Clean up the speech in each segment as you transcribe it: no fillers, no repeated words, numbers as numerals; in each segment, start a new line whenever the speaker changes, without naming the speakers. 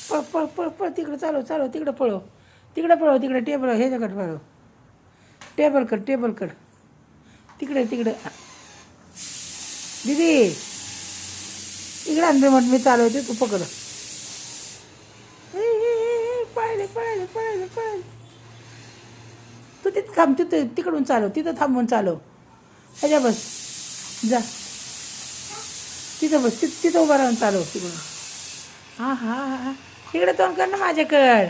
पळ पळ पळ पळ तिकडं चालव चालव तिकडं पळव तिकडे टेबल हे जगत पळव टेबल कड तिकडे दीदी इकडे आण रिमोट मी चालवते तू पकड पळाले तू तिथं थांब तिकडून चालव तिथं थांबून चालव ह्याच्या बस जा तिथं बस तिथं उभं राहून चालव तिकडून हा इकडे तोंड कर ना माझ्याकड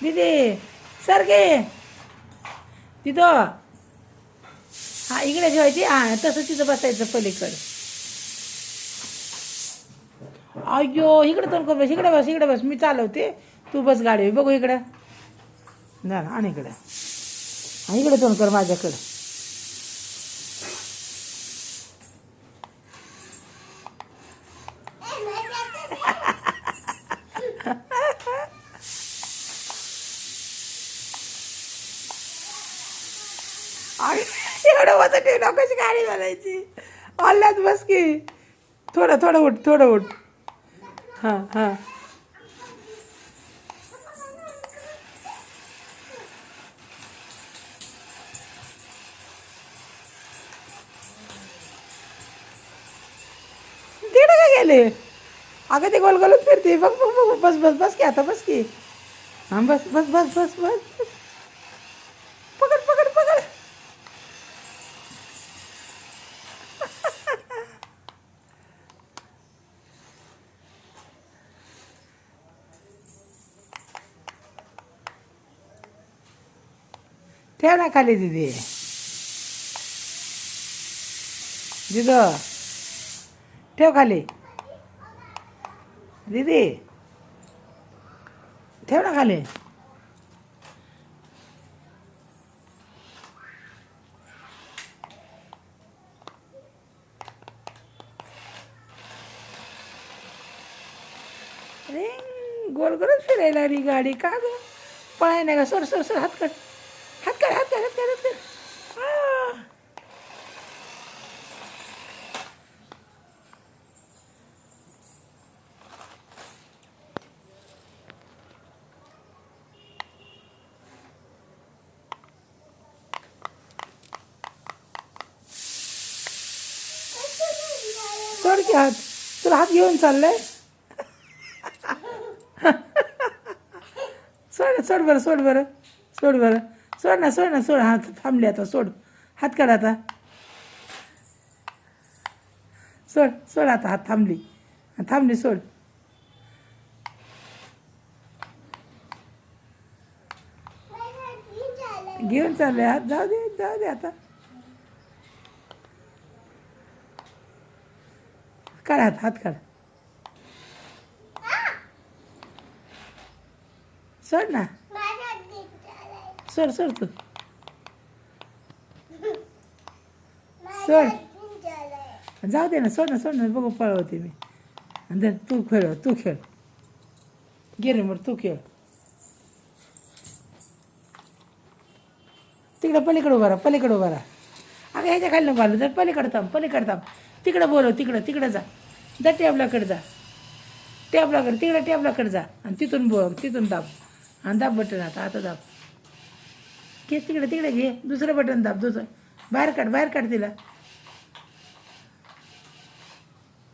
दीदी सर घे तिथं हा इकडे जेवायची तसं तिथं बसायचं पलीकडं अय्यो इकडे तोंड कर बस इकडे बस मी चालवते तू बस गाडी बघू इकडं झालं आणि इकडे तोंड कर माझ्याकडं एवढं होतं ते लोकांची गाडी घालायची ऑनलाच बस की थोडं उठ हां तिकडे काय गेले अगं ते गोलगोलच फिरते बघ बस की आता बस की हां बस पकड ठेव ना खाली दीदी ठेव खाली दीदी ठेव ना खाली अरे गोलगोलच फिरायला आली गाडी का ग पळाय नाही का सर हात कर सोड की हात तुला हात घेऊन चाललंय सोड बरं सोड हात थांबले आता सोड हात काढ आता सोड आता हात थांबली सोड घेऊन चालले हात जाऊ दे आता काढ हात काढ सोड ना सोड तू सोड जाऊ दे ना सोड ना बघू पळवते मी आणि तू खेळ घे रिमोट तू खेळ तिकडं पलीकडे उभा राहा अगं ह्याच्या खाली नको आलो तर पलीकडे थांब तिकडं बोलव तिकडं जा टेबलाकडे जा तिकडे टेबलाकडे जा आणि तिथून दाब आणि दाब बटन आता दाब घे तिकडे घे दुसरं बटन दाब बाहेर काढ तिला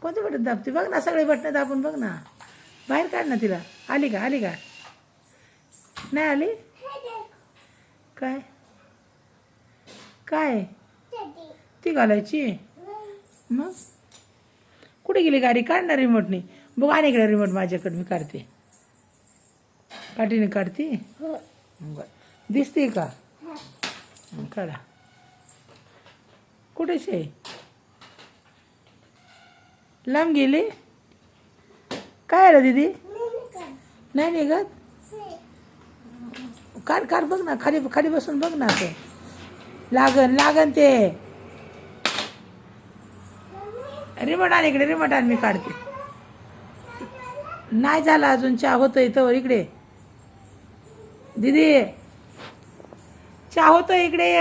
कोणतं बटन दाबते बघ ना सगळे बटन दाबून बघ ना बाहेर काढ ना तिला आली का नाही आली काय ती घालायची मग कुठे गेली गाडी काढ ना रिमोटने बघ आणि इकडे रिमोट माझ्याकडे मी काढते काठीने काढते दिसते का काढा कुठेच लांब गेली काय आलं दीदी नाही निघत काढ बघ ना खाली बसून बघ ना ते लागन ते रिमोट आण मी काढते नाही झाला अजून चहा होतोय तर इकडे दीदी चहा होतोय इकडे